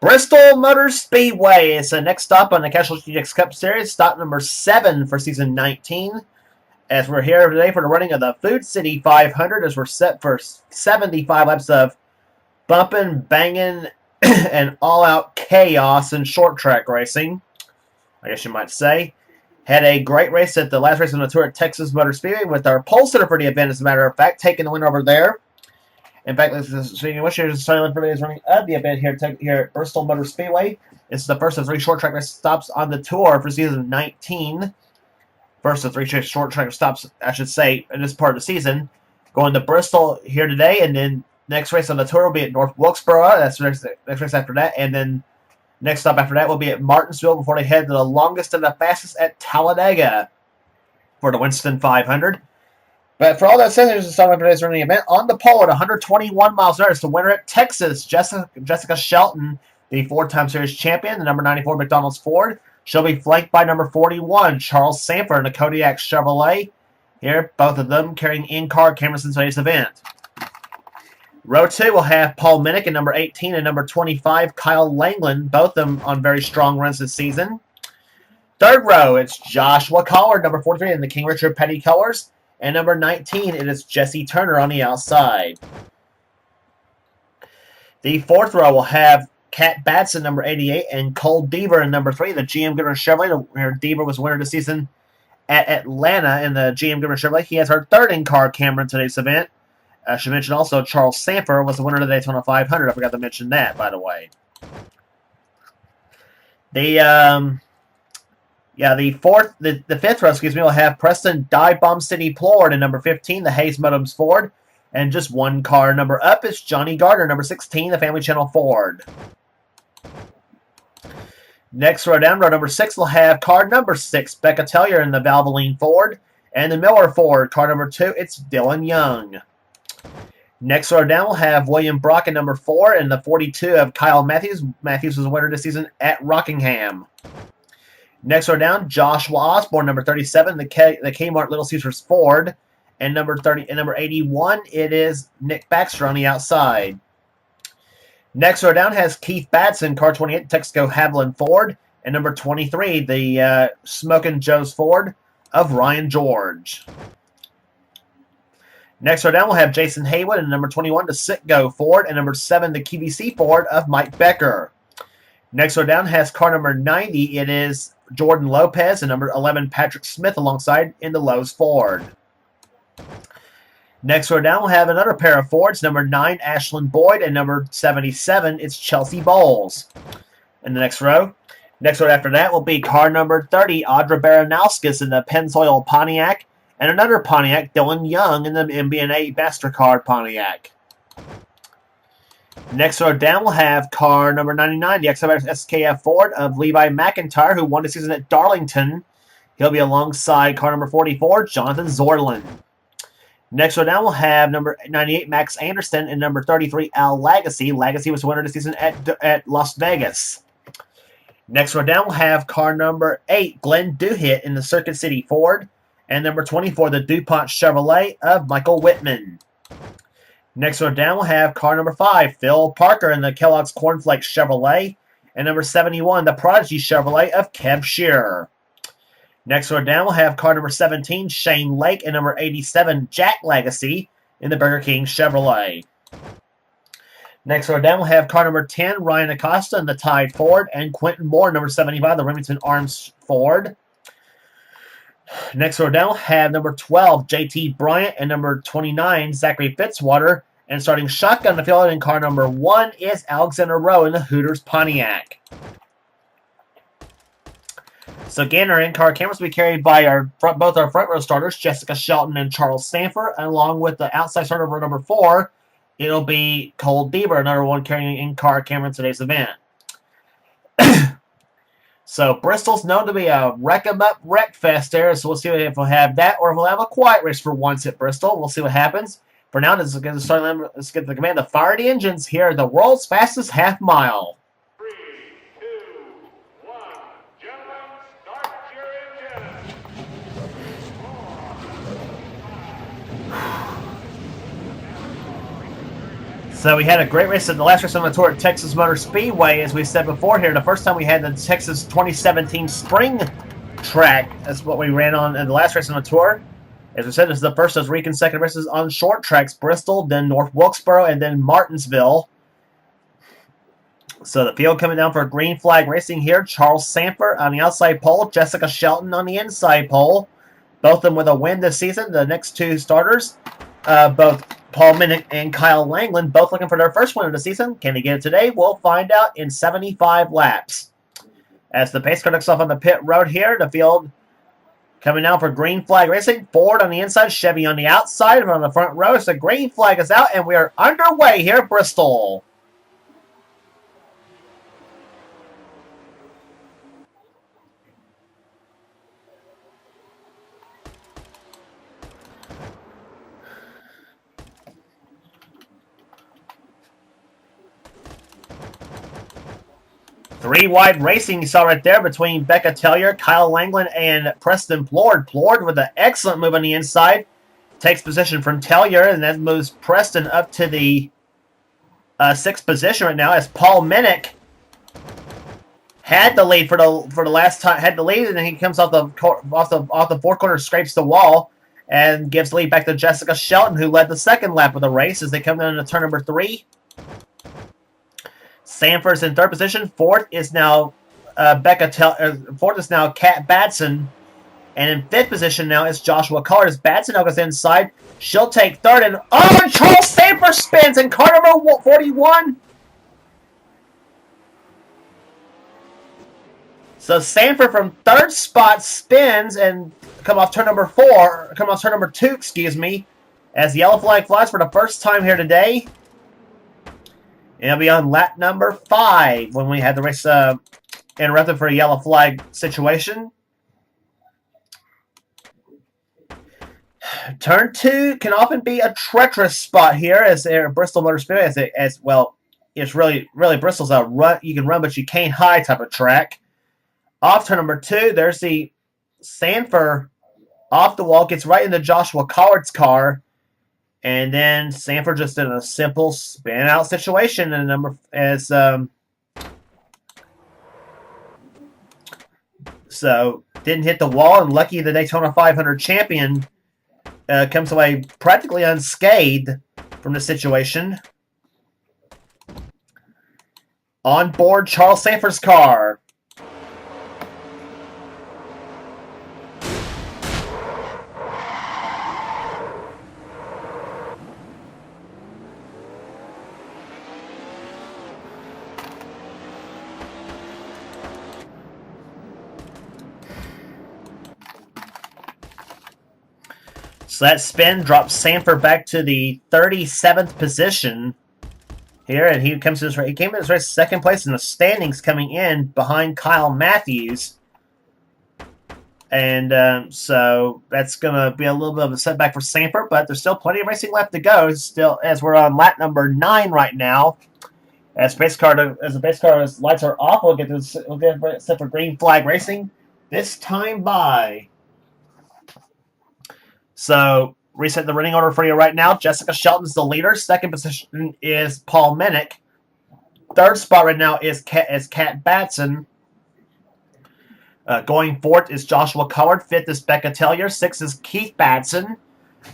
Bristol Motor Speedway is the next stop on the Castrol GTX Cup Series, stop number 7 for season 19. As we're here today for the running of the Food City 500, as we're set for 75 laps of bumping, banging, and all-out chaos in short track racing, I guess you might say. Had a great race at the last race on the tour at Texas Motor Speedway with our pole sitter for the event, as a matter of fact, taking the win over there. In fact, speaking of which, here's the starting for today's running of the event here at Bristol Motor Speedway. It's the first of 3 short track race stops on the tour for season 19. First of 3 short track stops, I should say, in this part of the season. Going to Bristol here today, and then next race on the tour will be at North Wilkesboro. That's the next race after that, and then next stop after that will be at Martinsville before they head to the longest and the fastest at Talladega for the Winston 500. But for all that said, here's the start of today's running event. On the pole at 121 miles an hour is the winner at Texas, Jessica Shelton, the 4-time series champion, the number 94 McDonald's Ford. She'll be flanked by number 41, Charles Sanford, in the Kodiak Chevrolet. Here, both of them carrying in-car cameras in today's event. Row 2 will have Paul Minnick in number 18 and number 25, Kyle Langland, both of them on very strong runs this season. Third row, it's Joshua Collard, number 43, in the King Richard Petty colors. And number 19, it is Jesse Turner on the outside. The fourth row will have Kat Batson, number 88, and Cole Deaver in number 3, the GM Goodrich Chevrolet, where Deaver was winner this season at Atlanta in the GM Goodrich Chevrolet. He has our third in-car camera in today's event. I should mention also Charles Sanford was the winner of the Daytona 500. I forgot to mention that, by the way. The fifth row, will have Preston Die Bomb City Plord in number 15, the Hayes Modems Ford. And just one car number up is Johnny Gardner, number 16, the Family Channel Ford. Next row down, row number 6 will have car number 6, Becca Tellier in the Valvoline Ford. And the Miller Ford, car number 2, it's Dylan Young. Next row down, we'll have William Brock in number 4 and the 42 of Kyle Matthews. Matthews was the winner this season at Rockingham. Next row down, Joshua Osborne, number 37, the Kmart Little Caesars Ford. And number 81, it is Nick Baxter on the outside. Next row down has Keith Batson, car 28, Texaco Haviland Ford. And number 23, the Smokin' Joe's Ford of Ryan George. Next row down, we'll have Jason Haywood and number 21, the Citgo Ford. And number 7, the QVC Ford of Mike Becker. Next row down has car number 90. It is Jordan Lopez and number 11, Patrick Smith, alongside in the Lowe's Ford. Next row down, we'll have another pair of Fords, number 9, Ashlyn Boyd, and number 77, it's Chelsea Bowles. In the next row after that will be car number 30, Audra Baranowskis in the Pennzoil Pontiac, and another Pontiac, Dylan Young in the MB&A MasterCard Pontiac. Next row down, we'll have car number 99, the SKF Ford of Levi McIntyre, who won the season at Darlington. He'll be alongside car number 44, Jonathan Zorlin. Next row down, we'll have number 98, Max Anderson, and number 33, Al Lagacy. Lagacy was the winner this season at Las Vegas. Next row down, we'll have car number 8, Glenn Duhit in the Circuit City Ford, and number 24, the DuPont Chevrolet of Michael Whitman. Next row down, we'll have car number 5, Phil Parker in the Kellogg's Cornflakes Chevrolet, and number 71, the Prodigy Chevrolet of Kev Shearer. Next row down, we'll have car number 17, Shane Lake, and number 87, Jack Legacy in the Burger King Chevrolet. Next row down, we'll have car number 10, Ryan Acosta in the Tide Ford, and Quentin Moore, number 75, the Remington Arms Ford. Next row down, we'll have number 12, JT Bryant, and number 29, Zachary Fitzwater. And starting shotgun the field in car number 1 is Alexander Rowe in the Hooters Pontiac. So again, our in-car cameras will be carried by both our front row starters, Jessica Shelton and Charles Sanford, along with the outside starter row number 4. It'll be Cole Deaver, another one carrying an in-car camera in today's event. So Bristol's known to be a wreck-em-up wreck fest there, so we'll see if we'll have that or if we'll have a quiet race for once at Bristol. We'll see what happens. For now, let's get the command to fire the engines here at the world's fastest half mile. 3, 2, 1. Gentlemen, start your engines. So we had a great race in the last race on the tour at Texas Motor Speedway, as we said before here. The first time we had the Texas 2017 Spring Track. That's what we ran on in the last race on the tour. As we said, this is the first of 3 consecutive races on short tracks: Bristol, then North Wilkesboro, and then Martinsville. So the field coming down for green flag racing here. Charles Sanford on the outside pole, Jessica Shelton on the inside pole. Both of them with a win this season. The next 2 starters, both Paul Minnick and Kyle Langland, both looking for their first win of the season. Can they get it today? We'll find out in 75 laps. As the pace car looks off on the pit road here, the field coming down for green flag racing. Ford on the inside, Chevy on the outside, on the front row. So the green flag is out, and we are underway here at Bristol. Three wide racing you saw right there between Becca Tellier, Kyle Langland, and Preston Plord. Plord with an excellent move on the inside. Takes position from Tellier, and that moves Preston up to the 6th position right now, as Paul Minnick had the lead for the last time, had the lead, and then he comes off the 4 corner, scrapes the wall, and gives the lead back to Jessica Shelton, who led the second lap of the race as they come down to turn number 3. Sanford's in 3rd position. 4th is now Fourth is now Kat Batson, and in 5th position now is Joshua Collard. As Batson now goes inside, she'll take 3rd, and Charles Sanford spins in car number 41. So Sanford from 3rd spot spins and come off turn number 2, excuse me, as the yellow flag flies for the first time here today. And it'll be on lap number 5 when we had the race interrupted for a yellow flag situation. Turn 2 can often be a treacherous spot here, as Bristol Motor Speedway, as well. It's really Bristol's a run. You can run, but you can't hide type of track. Off turn number 2, there's the Sanford off the wall, gets right into Joshua Collard's car. And then Sanford just in a simple spin-out situation, and so didn't hit the wall, and lucky the Daytona 500 champion comes away practically unscathed from the situation. On board Charles Sanford's car. So that spin drops Sanford back to the 37th position here, and he came in his race 2nd place in the standings, coming in behind Kyle Matthews. And so that's going to be a little bit of a setback for Sanford, but there's still plenty of racing left to go. Still, as we're on lap number 9 right now, as the base car's lights are off, we'll get set for green flag racing. This time by. So, reset the running order for you right now. Jessica Shelton's the leader. 2nd position is Paul Minnick. 3rd spot right now is Kat Batson. Going 4th is Joshua Collard. 5th is Becca Tellier. 6th is Keith Batson.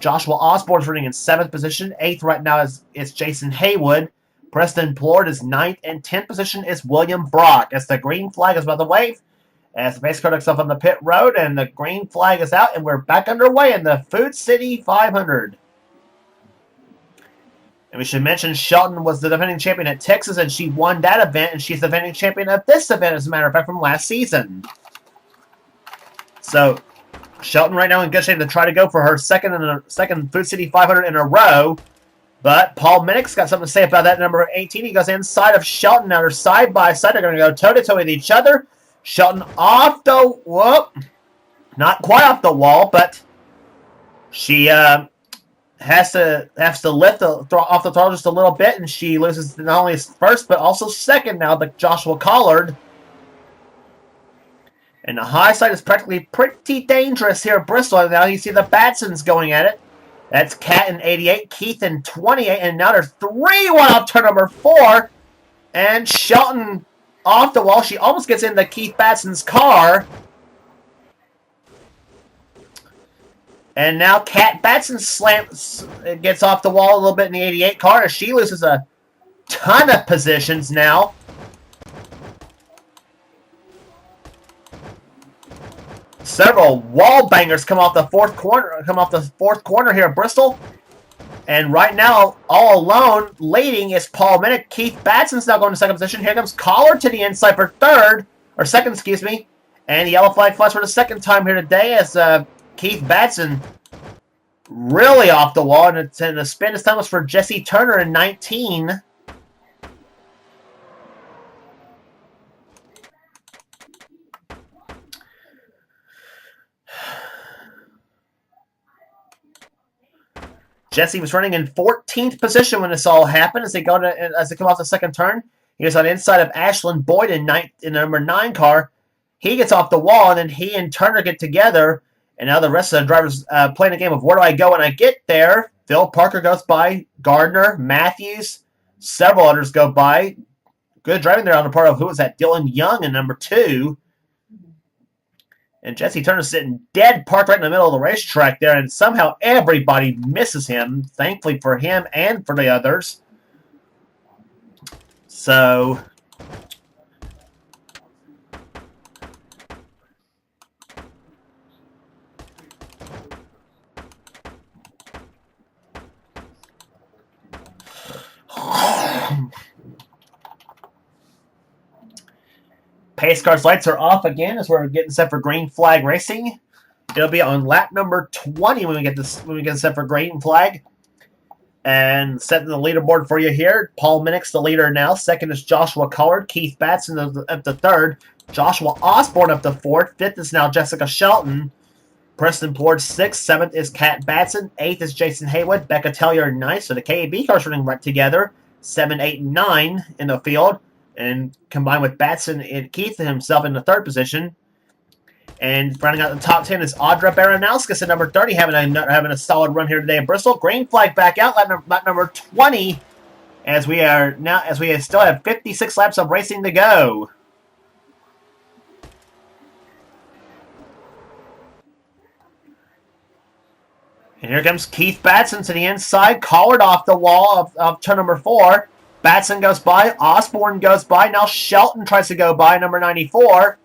Joshua Osborne's running in 7th position. 8th right now is Jason Haywood. Preston Plord is 9th. And 10th position is William Brock. As the green flag is about to wave, as the pace car looks off on the pit road, and the green flag is out, and we're back underway in the Food City 500. And we should mention Shelton was the defending champion at Texas, and she won that event, and she's the defending champion of this event, as a matter of fact, from last season. So Shelton right now in good shape to try to go for her second Food City 500 in a row. But Paul Minnick's got something to say about that. Number 18, he goes inside of Shelton. Now they're side by side. They're going to go toe-to-toe with each other. Shelton off the not quite off the wall, but she has to lift off the throttle just a little bit, and she loses not only 1st but also 2nd now, the Joshua Collard. And the high side is practically pretty dangerous here at Bristol. Now you see the Batsons going at it. That's Cat in 88, Keith in 28, and now there's 3-1 off turn number 4. And Shelton off the wall. She almost gets into Keith Batson's car. And now Cat Batson gets off the wall a little bit in the 88 car as she loses a ton of positions now. Several wall bangers come off the fourth corner here at Bristol. And right now, all alone, leading is Paul Minnick. Keith Batson's now going to second position. Here comes Collar to the inside for second, excuse me. And the yellow flag flies for the second time here today as Keith Batson really off the wall. And the spin this time was for Jesse Turner in 19. Jesse was running in 14th position when this all happened as they come off the second turn. He was on the inside of Ashlyn Boyd in the number 9 car. He gets off the wall, and then he and Turner get together. And now the rest of the drivers playing a game of where do I go when I get there. Phil Parker goes by. Gardner, Matthews, several others go by. Good driving there on the part of, who was that? Dylan Young in number 2. And Jesse Turner sitting dead parked right in the middle of the racetrack there, and somehow everybody misses him, thankfully for him and for the others. So, pace car's lights are off again as we're getting set for green flag racing. It'll be on lap number 20 when we get set for green flag. And setting the leaderboard for you here, Paul Minnick's the leader now. Second is Joshua Collard. Keith Batson up to third. Joshua Osborne up to fourth. Fifth is now Jessica Shelton. Preston Plord 6th. 7th is Kat Batson. 8th is Jason Haywood. Becca Tellier 9th. So the KAB cars running right together. 7, 8, 9 in the field. And combined with Batson and Keith himself in the third position. And rounding out the top 10 is Audra Baranowskis at number 30, having a solid run here today in Bristol. Green flag back out, lap number 20, as we still have 56 laps of racing to go. And here comes Keith Batson to the inside, collared off the wall of turn number 4. Batson goes by, Osborne goes by, now Shelton tries to go by, number 94.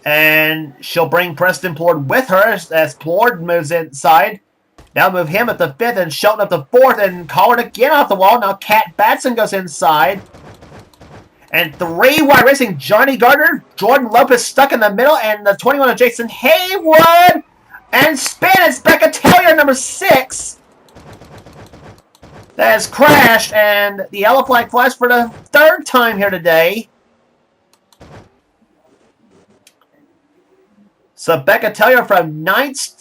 And she'll bring Preston Plord with her as Plord moves inside. Now move him at the 5th and Shelton up the 4th and Collard again off the wall. Now Kat Batson goes inside. And 3 wide racing, Johnny Gardner, Jordan Lopez stuck in the middle, and the 21 of Jason Haywood. And spin, it's Becca Tellier, number 6. That has crashed, and the yellow flag flies for the 3rd time here today. So Becca Tellier from ninth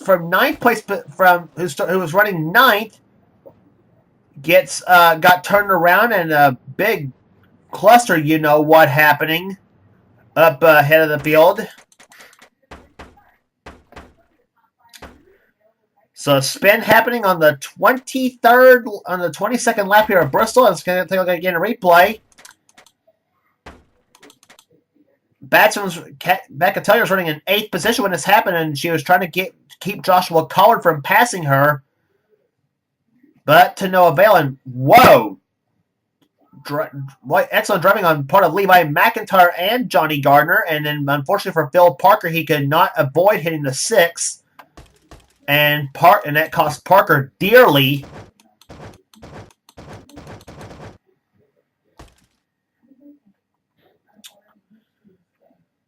place, who was running 9th, got turned around, and a big cluster, you know what, happening up ahead of the field. So spin happening on the 22nd lap here at Bristol. It's going to take a look again a replay. Becca Tellier was running in 8th position when this happened, and she was trying to keep Joshua Collard from passing her, but to no avail. And whoa, excellent driving on part of Levi McIntyre and Johnny Gardner, and then unfortunately for Phil Parker, he could not avoid hitting the 6th, and that cost Parker dearly.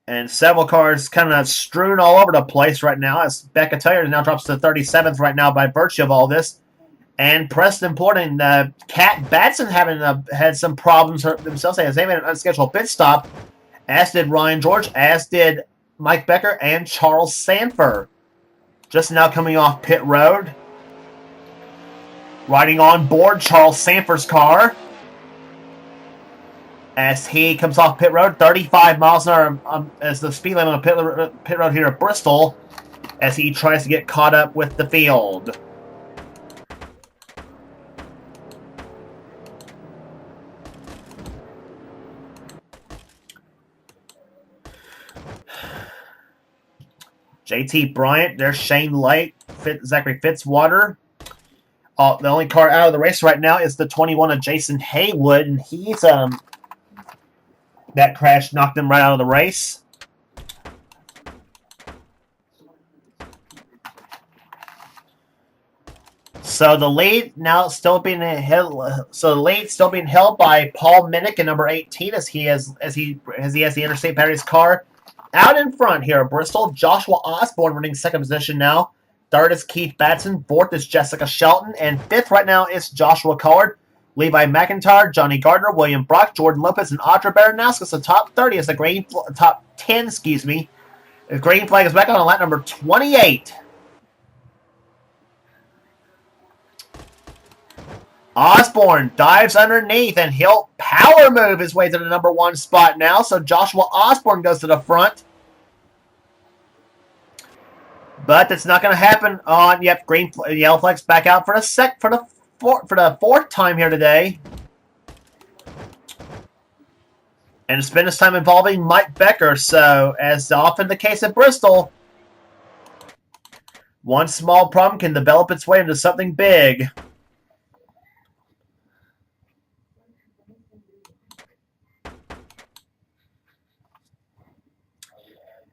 And several cars kind of strewn all over the place right now as Becca Tellier now drops to 37th right now by virtue of all this. And Preston Plord and Kat Batson had some problems themselves as they made an unscheduled pit stop, as did Ryan George, as did Mike Becker and Charles Sanford. Just now coming off pit road. Riding on board Charles Sanford's car as he comes off pit road, 35 miles an hour as the speed limit on pit road here at Bristol, as he tries to get caught up with the field. JT Bryant. There's Shane Lake. Zachary Fitzwater. The only car out of the race right now is the 21 of Jason Haywood, and he's that crash knocked him right out of the race. So the lead now still being held. So the lead still being held by Paul Minnick in number 18 as he has the Interstate Batteries car out in front here at Bristol. Joshua Osborne running second position now. Third is Keith Batson. Fourth is Jessica Shelton, and fifth right now is Joshua Collard. Levi McIntyre, Johnny Gardner, William Brock, Jordan Lopez, and Audra Baranowski. So top 30 is the top 10. Excuse me. The green flag is back on lap number 28. Osborne dives underneath, and he'll power move his way to the number 1 spot now. So Joshua Osborne goes to the front. But that's not going to happen on, yellow flag's back out for the fourth time here today. And it's been this time involving Mike Becker. So, as often the case at Bristol, one small problem can develop its way into something big.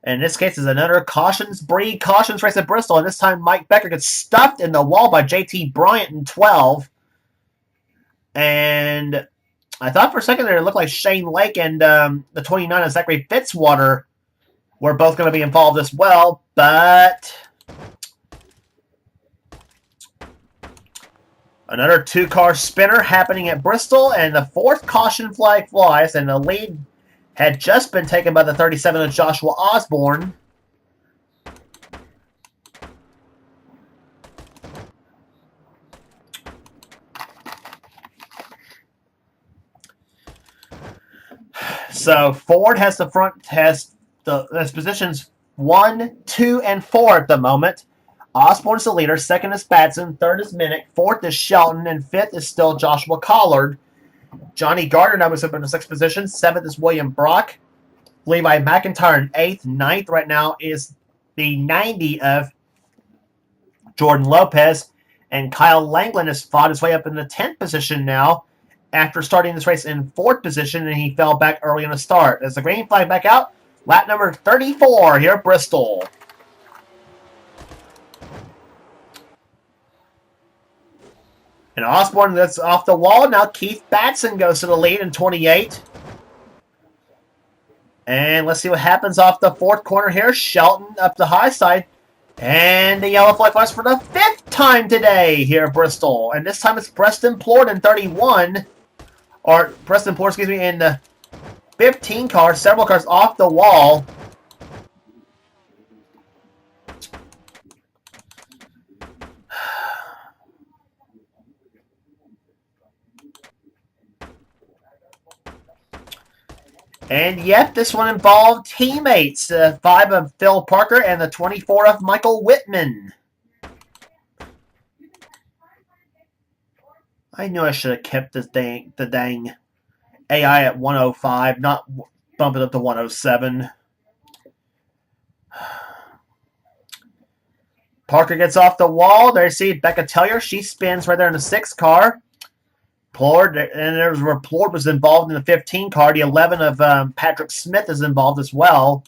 And in this case, is another cautions race at Bristol. And this time, Mike Becker gets stuffed in the wall by JT Bryant in 12. And I thought for a second there it looked like Shane Lake and the 29 of Zachary Fitzwater were both going to be involved as well. But another 2-car spinner happening at Bristol. And the fourth caution flag flies. And the lead had just been taken by the 37 of Joshua Osborne. So Ford has positions 1, 2, and 4 at the moment. Osborne's the leader. Second is Batson. Third is Minnick. Fourth is Shelton. And fifth is still Joshua Collard. Johnny Gardner now moves up in the 6th position. 7th is William Brock. Levi McIntyre in 8th. 9th right now is the 90 of Jordan Lopez. And Kyle Langland has fought his way up in the 10th position now after starting this race in 4th position, and he fell back early in the start. As the green flag back out, lap number 34 here at Bristol. And Osborne gets off the wall. Now Keith Batson goes to the lead in 28. And let's see what happens off the 4th corner here. Shelton up the high side. And the yellow flag flies for the 5th time today here at Bristol. And this time it's Preston Plord in 31. Or Preston Plord, excuse me, in the 15 car. Several cars off the wall. And yet, this one involved teammates. 5 of Phil Parker and the 24 of Michael Whitman. I knew I should have kept the dang AI at 105, not bump it up to 107. Parker gets off the wall. There you see Becca Tellier. She spins right there in the 6th car. Plord, and there's where Plord was involved in the 15 car. The 11 of Patrick Smith is involved as well.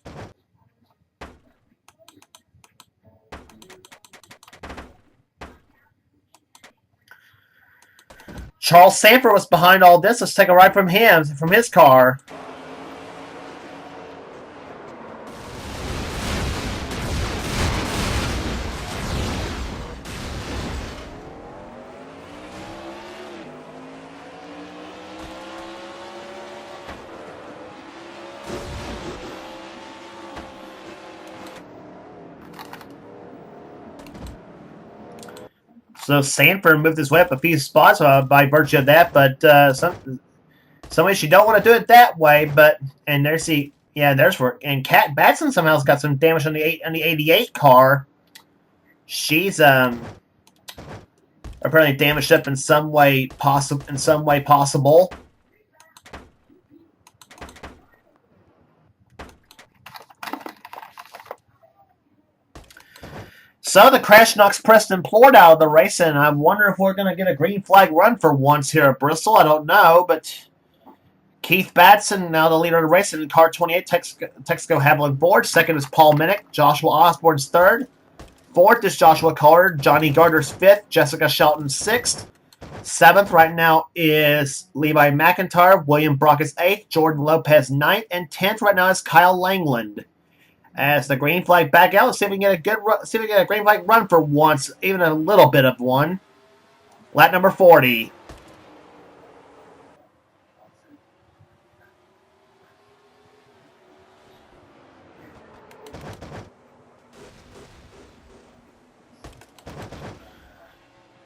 Charles Sanford was behind all this. Let's take a ride from his car. So Sanford moved his way up a few spots by virtue of that, but some ways you don't want to do it that way. But and there's where and Kat Batson somehow's got some damage on the 88 car. She's apparently damaged up in some way possible. So the crash knocks Preston Plord out of the race, and I wonder if we're going to get a green flag run for once here at Bristol. I don't know, but Keith Batson, now the leader of the race in car 28, Texaco Haviland board. Second is Paul Minnick. Joshua Osborne's third. Fourth is Joshua Collard. Johnny Gardner's fifth. Jessica Shelton's sixth. Seventh right now is Levi McIntyre. William Brock is eighth. Jordan Lopez ninth. And 10th right now is Kyle Langland. As the green flag back out, let's see if we can get a green flag run for once, even a little bit of one. Lap number 40.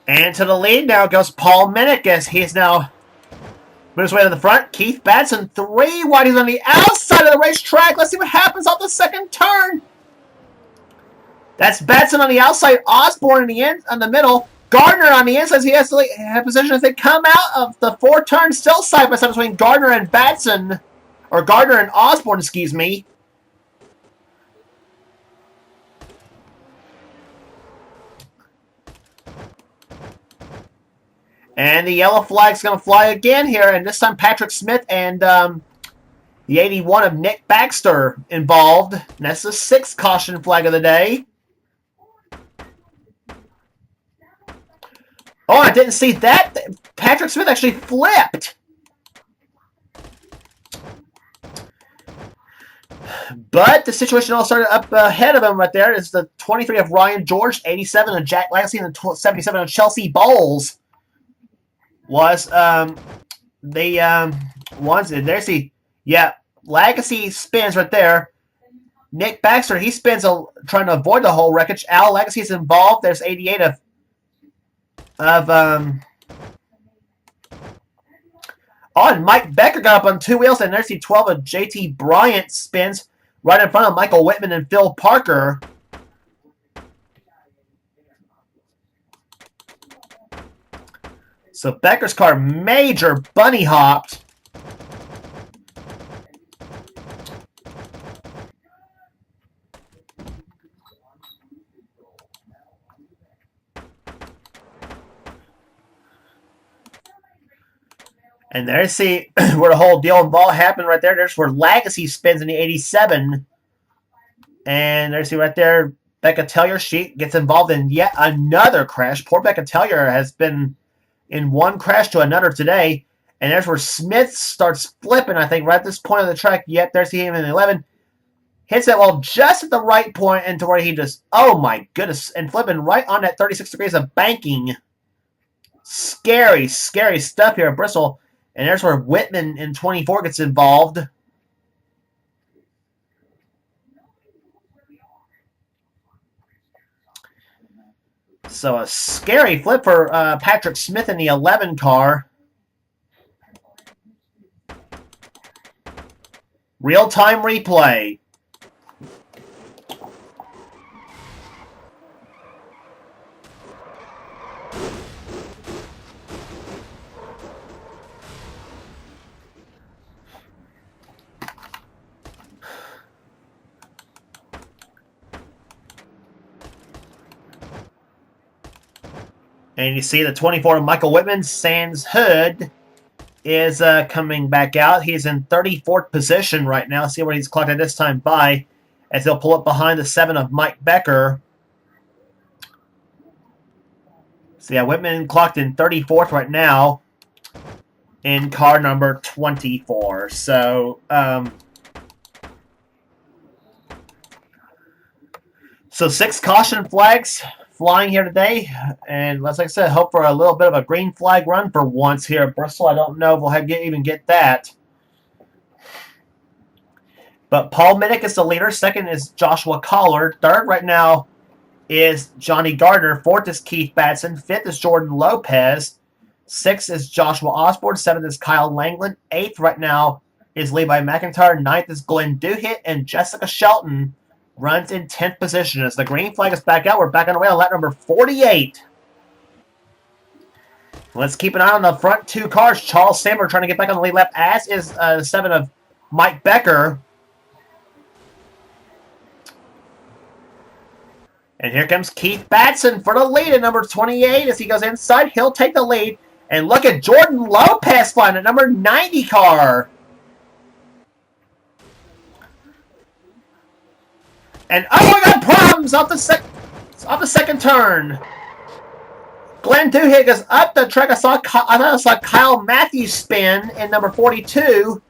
And to the lead now goes Paul Minnick as he's now moved his way to the front. Keith Batson, 3 wide. He's on the outside of the racetrack. Let's see what happens off the second turn. That's Batson on the outside, Osborne in the end, on the middle. Gardner on the inside. He has to have position as they come out of the 4 turns, still side by side between Gardner and Batson, or Gardner and Osborne, excuse me. And the yellow flag's going to fly again here, and this time Patrick Smith and the 81 of Nick Baxter involved. And that's the 6th caution flag of the day. Oh, I didn't see that. Patrick Smith actually flipped. But the situation all started up ahead of him right there. It's the 23 of Ryan George, 87 of Jack Lassie, and the 77 of Chelsea Bowles. Was the ones. And there's the, yeah, Legacy spins right there. Nick Baxter, he spins trying to avoid the whole wreckage. Al Legacy is involved. There's 88 of oh, and Mike Becker got up on 2 wheels, and there's the 12 of JT Bryant spins right in front of Michael Whitman and Phil Parker. So Becker's car major bunny hopped. And there's see where the whole deal involved happened right there. There's where Legacy spins in the 87. And there's see right there, Becca Tellier, she gets involved in yet another crash. Poor Becca Tellier has been in one crash to another today. And there's where Smith starts flipping, I think, right at this point of the track. Yep, there's him in the 11. Hits that wall just at the right point into where he just, oh my goodness, and flipping right on that 36 degrees of banking. Scary, scary stuff here at Bristol. And there's where Whitman in 24 gets involved. So a scary flip for Patrick Smith in the 11 car. Real-time replay. And you see the 24 Michael Whitman, Sans Hood, is coming back out. He's in 34th position right now. See where he's clocked at this time by, as he'll pull up behind the 7 of Mike Becker. So yeah, Whitman clocked in 34th right now in car number 24. So, so 6 caution flags flying here today, and like I said, hope for a little bit of a green flag run for once here at Bristol. I don't know if we'll even get that. But Paul Minnick is the leader. Second is Joshua Collard. Third right now is Johnny Gardner. Fourth is Keith Batson. Fifth is Jordan Lopez. Sixth is Joshua Osborne. Seventh is Kyle Langland. Eighth right now is Levi McIntyre. Ninth is Glenn Duhit, and Jessica Shelton runs in 10th position. As the green flag is back out, we're back on the way on lap number 48. Let's keep an eye on the front 2 cars. Charles Sammer trying to get back on the lead lap, as is 7 of Mike Becker. And here comes Keith Batson for the lead at number 28. As he goes inside, he'll take the lead. And look at Jordan Lopez flying at number 90 car. And oh, we got problems off the second turn. Glenn Duhigg goes up the track. I thought I saw Kyle Matthews spin in number 42.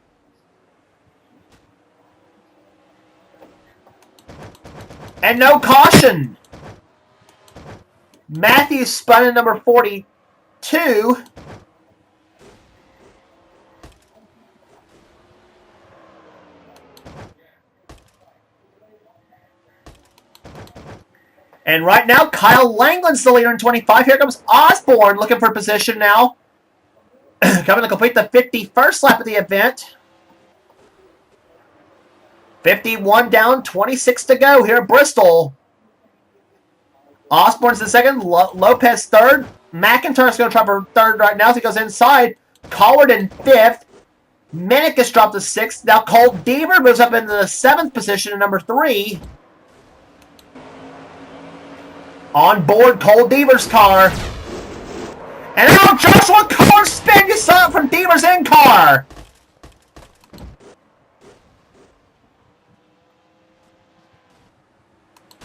And no caution. Matthews spun in number 42. And right now, Kyle Langland's the leader in 25. Here comes Osborne looking for position now. Coming to complete the 51st lap of the event. 51 down, 26 to go here at Bristol. Osborne's in second, Lopez third. McIntyre's going to try for third right now as he goes inside. Collard in fifth. Minnick has dropped to sixth. Now Cole Deaver moves up into the seventh position in number 3. On board Cole Deaver's car. And now Joshua Collard spin you saw it from Deaver's in car.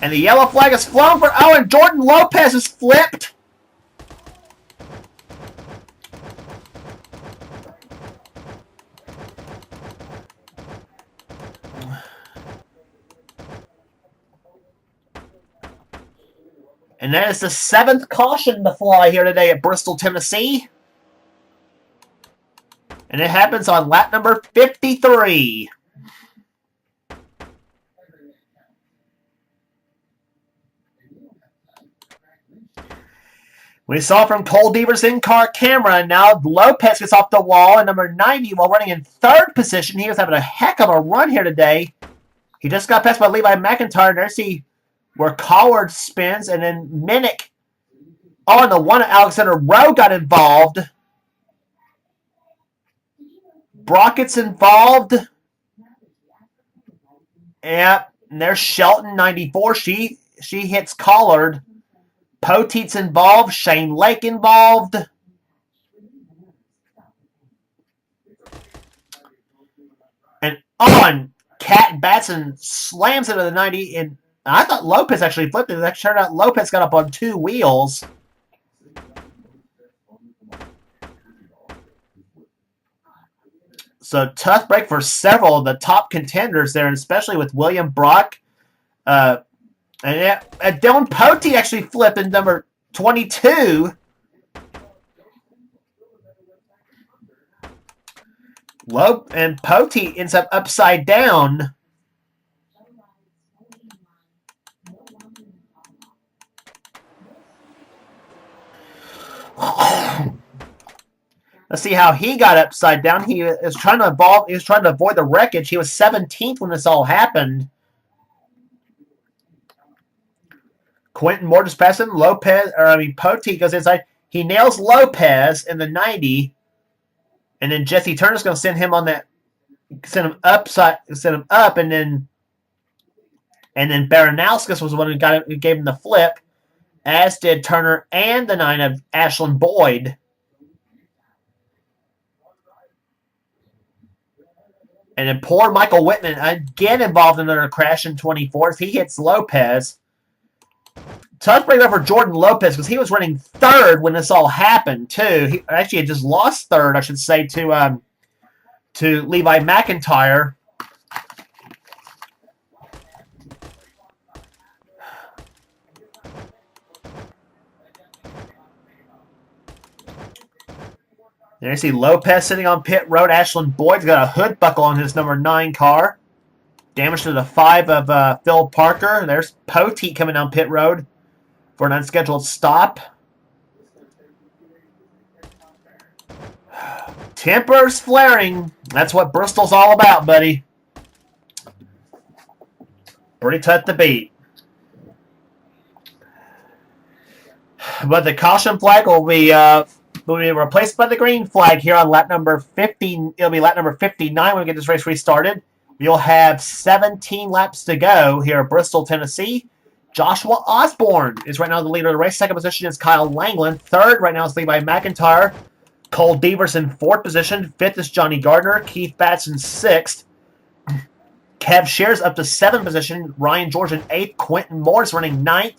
And the yellow flag is flown for Owen. Jordan Lopez is flipped. And that is the 7th caution to fly here today at Bristol, Tennessee. And it happens on lap number 53. We saw from Cole Deaver's in-car camera, and now Lopez gets off the wall in number 90 while running in 3rd position. He was having a heck of a run here today. He just got passed by Levi McIntyre, and there's where Collard spins, and then Minnick on the one. Alexander Rowe got involved. Brockett's involved. Yep, and there's Shelton, 94. She hits Collard. Poteet's involved. Shane Lake involved. And on, Cat Batson slams into the 90, and I thought Lopez actually flipped it. It turned out Lopez got up on 2 wheels. So tough break for several of the top contenders there, especially with William Brock. And Dylan Poteet actually flipped in number 22. And Poteet ends up upside down. Let's see how he got upside down. He was trying to avoid the wreckage. He was 17th when this all happened. Quentin Mortis passing Poteet goes inside. He nails Lopez in the 90, and then Jesse Turner's going to send him send him up, and then Baranowskis was the one who gave him the flip, as did Turner and the 9 of Ashlyn Boyd. And then poor Michael Whitman again involved in another crash in 24th. He hits Lopez. Tough break for Jordan Lopez because he was running 3rd when this all happened too. He actually had just lost 3rd, I should say, to Levi McIntyre. There you see Lopez sitting on pit road. Ashlyn Boyd's got a hood buckle on his number 9 car. Damage to the 5 of Phil Parker. There's Poteet coming down pit road for an unscheduled stop. Tempers flaring. That's what Bristol's all about, buddy. Pretty tough to beat. But the caution flag will be replaced by the green flag here on lap number 50. It'll be lap number 59 when we get this race restarted. You'll have 17 laps to go here at Bristol, Tennessee. Joshua Osborne is right now the leader of the race. Second position is Kyle Langland. Third right now is Levi McIntyre. Cole Devers in fourth position. Fifth is Johnny Gardner. Keith Batson sixth. Kev Shears up to seventh position. Ryan George in eighth. Quentin Moore is running ninth.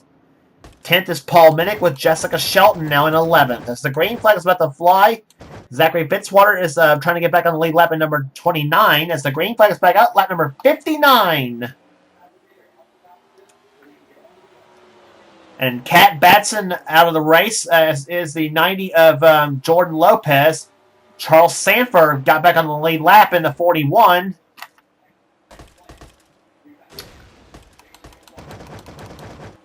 10th is Paul Minnick with Jessica Shelton now in 11th. As the green flag is about to fly, Zachary Fitzwater is trying to get back on the lead lap at number 29. As the green flag is back out, lap number 59. And Kat Batson out of the race is the 90 of Jordan Lopez. Charles Sanford got back on the lead lap in the 41.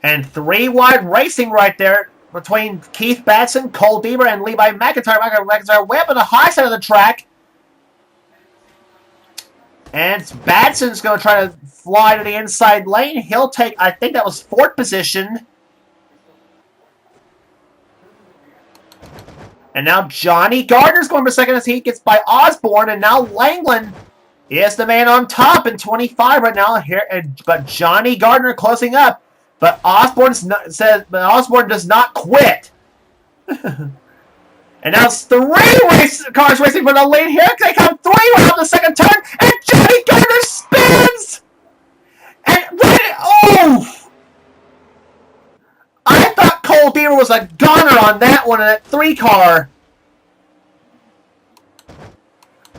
And three wide racing right there between Keith Batson, Cole Deaver, and Levi McIntyre. McIntyre way up on the high side of the track. And Batson's going to try to fly to the inside lane. He'll take, I think that was fourth position. And now Johnny Gardner's going for second as he gets by Osborne. And now Langland is the man on top in 25 right now. But Johnny Gardner closing up. But Osborne does not quit. And now it's three cars racing for the lead here. They come three right on the second turn. And Johnny Gardner spins! And I thought Cole Deaver was a gunner on that one in that three car.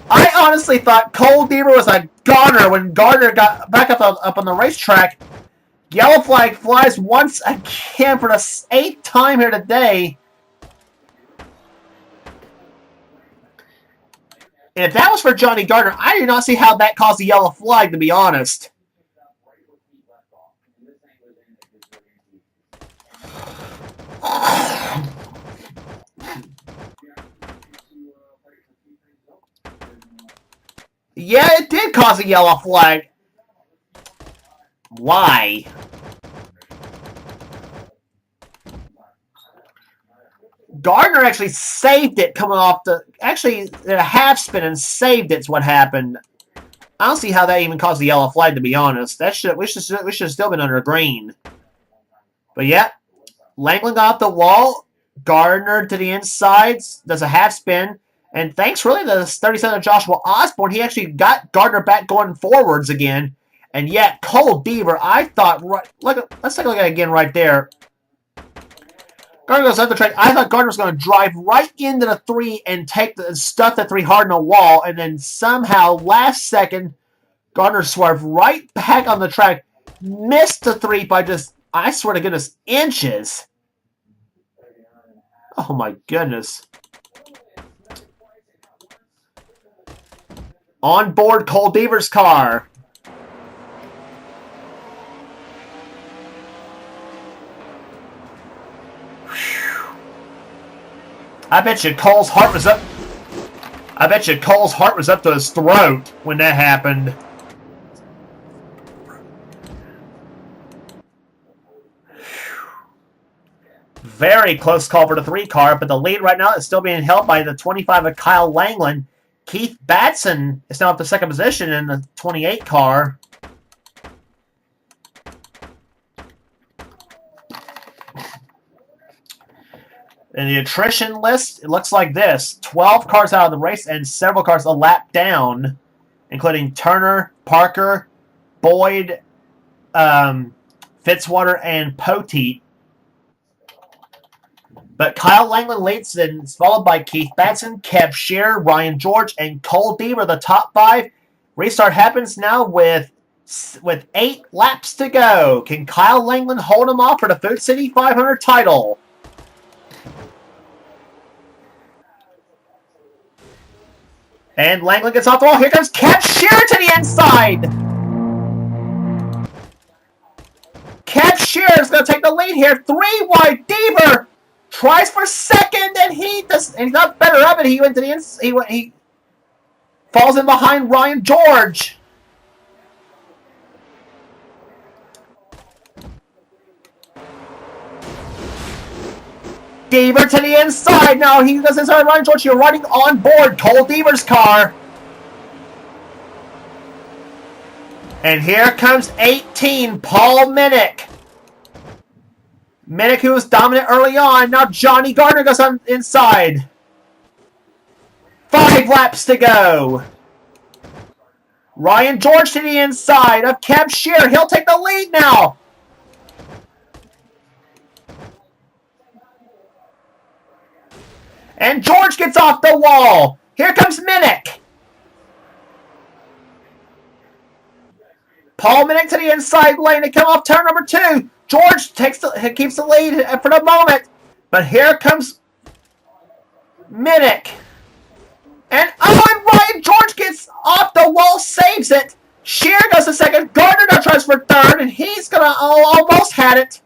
I honestly thought Cole Deaver was a gunner when Gardner got back up on the racetrack. Yellow flag flies once again for the 8th time here today. And if that was for Johnny Gardner, I do not see how that caused the yellow flag, to be honest. Yeah, it did cause a yellow flag. Why? Gardner actually saved it coming off the... Actually, a half spin and saved it's what happened. I don't see how that even caused the yellow flag, to be honest. We should have still been under green. But yeah, Langland got off the wall. Gardner to the insides. Does a half spin. And thanks really to the 37 of Joshua Osborne, he actually got Gardner back going forwards again. And yet, Cole Deaver, I thought... let's take a look at it again right there. Gardner goes up the track. I thought Gardner was going to drive right into the 3 and stuff the 3 hard in the wall. And then somehow, last second, Gardner swerved right back on the track. Missed the 3 by just, I swear to goodness, inches. Oh my goodness. On board Cole Deaver's car. I bet you Cole's heart was up. I bet you Cole's heart was up to his throat when that happened. Very close call for the 3 car, but the lead right now is still being held by the 25 of Kyle Langland. Keith Batson is now up to second position in the 28 car. In the attrition list, it looks like this. 12 cars out of the race and several cars a lap down, including Turner, Parker, Boyd, Fitzwater, and Poteet. But Kyle Langland leads, and it's followed by Keith Batson, Kev Shearer, Ryan George, and Cole Deaver, the top 5. Restart happens now with 8 laps to go. Can Kyle Langland hold him off for the Food City 500 title? And Langland gets off the wall. Here comes Kev Shearer to the inside. Kev Shearer is going to take the lead here. 3 wide. Deaver tries for second, and he's not better of it. He went to the inside. He falls in behind Ryan George. Deaver to the inside. Now he goes inside Ryan George. You're running on board Cole Deaver's car. And here comes 18, Paul Minnick. Minnick, who was dominant early on. Now Johnny Gardner goes on inside. 5 laps to go. Ryan George to the inside of Kev Shear. He'll take the lead now. And George gets off the wall. Here comes Minnick. Paul Minnick to the inside lane to come off turn number 2. George keeps the lead for the moment. But here comes Minnick. And Ryan George gets off the wall, saves it. Shear goes to second. Gardner now tries for third, and he's going to almost had it.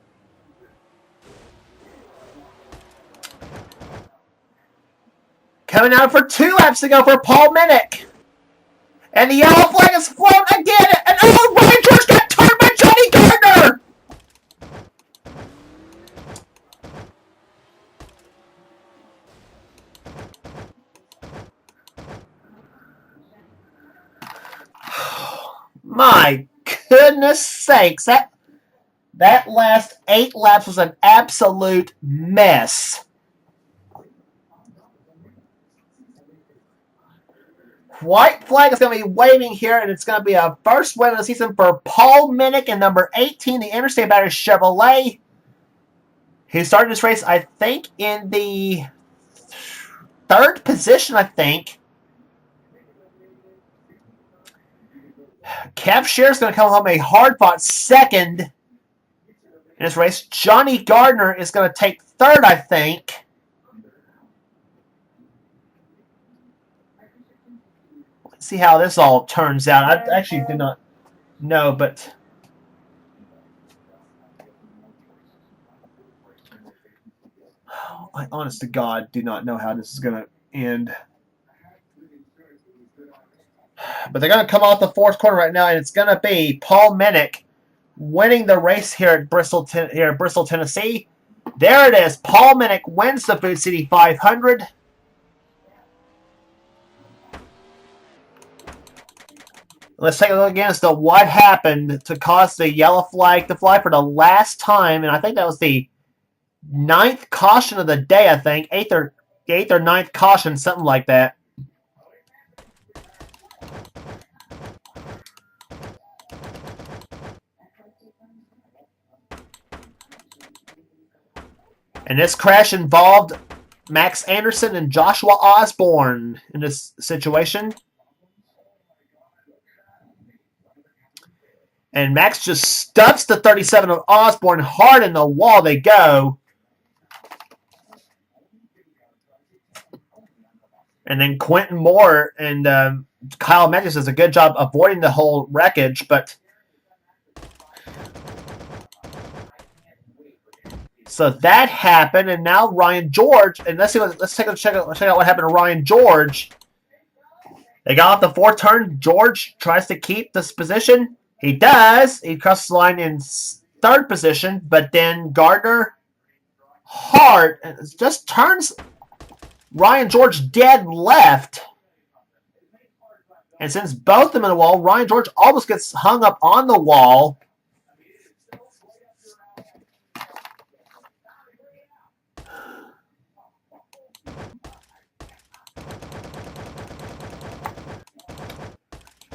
Coming out for 2 laps to go for Paul Minnick. And the yellow flag is flown again. And Ryan George got turned by Johnny Gardner. My goodness sakes. That last 8 laps was an absolute mess. White flag is going to be waving here, and it's going to be a first win of the season for Paul Minnick in number 18, the Interstate Battery Chevrolet. He started this race, I think, in the 3rd position, I think. Kev Shear is going to come home a hard-fought 2nd in this race. Johnny Gardner is going to take 3rd, I think. Let's see how this all turns out. I actually did not know, but I honest to God do not know how this is going to end. But they're going to come off the 4th corner right now, and it's going to be Paul Minnick winning the race here at Bristol, Tennessee. There it is. Paul Minnick wins the Food City 500. Let's take a look again as to what happened to cause the yellow flag to fly for the last time, and I think that was the 9th caution of the day, I think. 8th or 9th caution, something like that. And this crash involved Max Anderson and Joshua Osborne in this situation. And Max just stuffs the 37 of Osborne hard in the wall. They go. And then Quentin Moore and Kyle Matthews does a good job avoiding the whole wreckage, but so that happened, and now Ryan George, and let's check out what happened to Ryan George. They got off the 4th turn. George tries to keep this position. He does. He crosses the line in 3rd position, but then Gardner hard just turns Ryan George dead left. And since both of them in the wall, Ryan George almost gets hung up on the wall.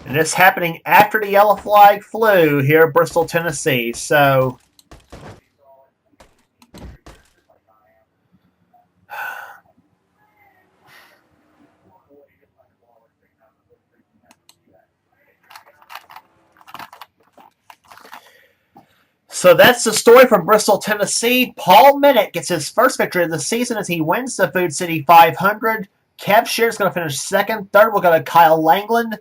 And it's happening after the yellow flag flew here in Bristol, Tennessee. So that's the story from Bristol, Tennessee. Paul Minnick gets his first victory of the season as he wins the Food City 500. Kev Shear is going to finish 2nd. 3rd will go to Kyle Langland.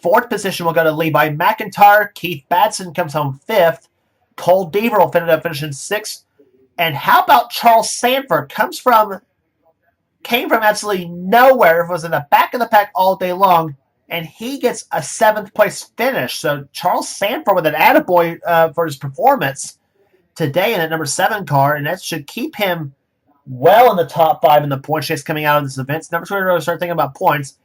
4th position will go to Levi McIntyre. Keith Batson comes home 5th. Cole Deaver will end up finishing 6th. And how about Charles Sanford? Came from absolutely nowhere. Was in the back of the pack all day long. And he gets a 7th place finish. So Charles Sanford with an attaboy for his performance today in that number 7 car. And that should keep him well in the top 5 in the point chase coming out of this event. So number 2, we're start thinking about points.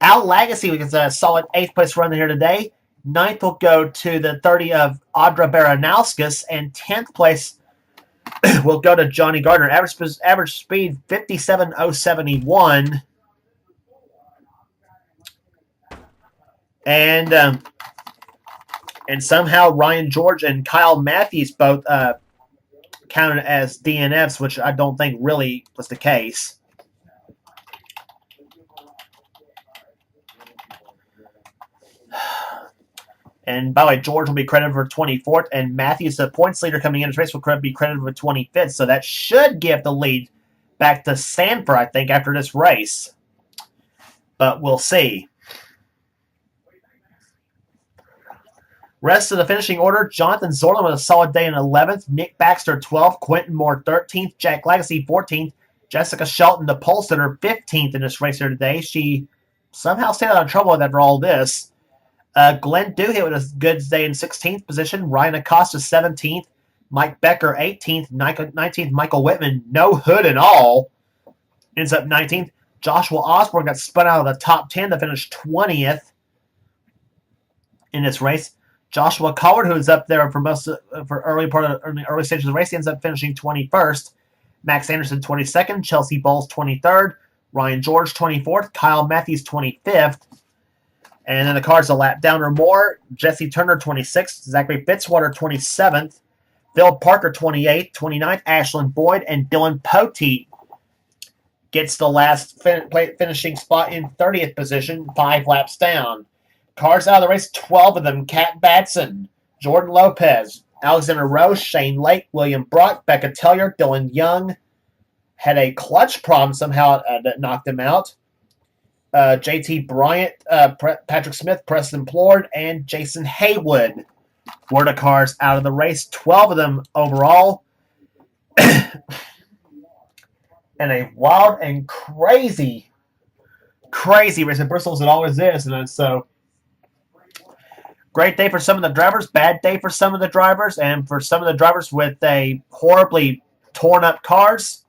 Al Lagacy gets a solid 8th place run here today. 9th will go to the 30 of Audra Baranauskas. And 10th place We'll go to Johnny Gardner. Average speed 57,071. And somehow Ryan George and Kyle Matthews both counted as DNFs, which I don't think really was the case. And by the way, George will be credited for 24th, and Matthews, the points leader coming in this race, will be credited for 25th. So that should give the lead back to Sanford, I think, after this race. But we'll see. Rest of the finishing order, Jonathan Zorlin with a solid day in 11th, Nick Baxter 12th, Quentin Moore 13th, Jack Legacy 14th, Jessica Shelton, the pole sitter, 15th in this race here today. She somehow stayed out of trouble after all this. Glenn Duhit with a good day in 16th position. Ryan Acosta 17th. Mike Becker 18th. 19th, Michael Whitman, no hood at all, ends up 19th. Joshua Osborne got spun out of the top 10 to finish 20th in this race. Joshua Collard, who is up there for early stages of the race, ends up finishing 21st. Max Anderson 22nd. Chelsea Bowles 23rd. Ryan George 24th. Kyle Matthews 25th. And then the cars a lap down or more. Jesse Turner, 26th. Zachary Fitzwater, 27th. Phil Parker, 28th. 29th, Ashlyn Boyd. And Dylan Poteet gets the last finishing spot in 30th position, 5 laps down. Cars out of the race, 12 of them. Kat Batson, Jordan Lopez, Alexander Rose, Shane Lake, William Brock, Becca Tellier, Dylan Young. Had a clutch problem somehow that knocked him out. JT Bryant, Patrick Smith, Preston Plord, and Jason Haywood were the cars out of the race. 12 of them overall. And a wild and crazy race at Bristol as it always is. And so, great day for some of the drivers, bad day for some of the drivers, and for some of the drivers with a horribly torn up cars,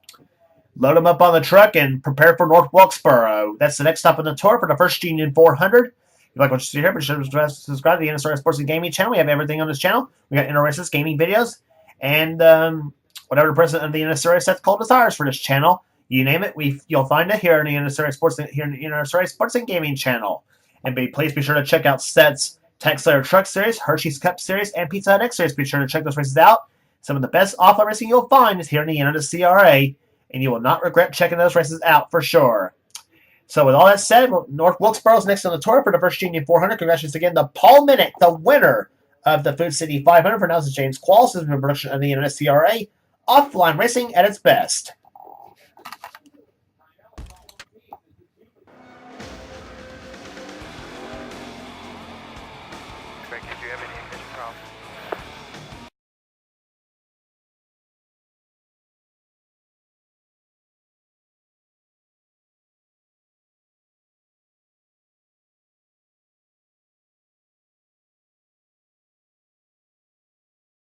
load them up on the truck and prepare for North Wilkesboro. That's the next stop on the tour for the first Union 400. If you like what you see here, be sure to subscribe to the NNSCRA Sports and Gaming channel. We have everything on this channel. We got NRS's gaming videos and whatever the president of the NNSCRA sets cold desires for this channel. You name it, you'll find it here in the NNSCRA Sports and Gaming channel. And please be sure to check out Seth's Tech Slayer Truck Series, Hershey's Cup Series, and Pizza Hut X Series. Be sure to check those races out. Some of the best offline racing you'll find is here in the NNSCRA. And you will not regret checking those races out for sure. So with all that said, North Wilkesboro is next on the tour for the first Union 400. Congratulations again to Paul Minnick, the winner of the Food City 500. For now, this is James Qualls. This has been a production of the NNSCRA. Offline racing at its best.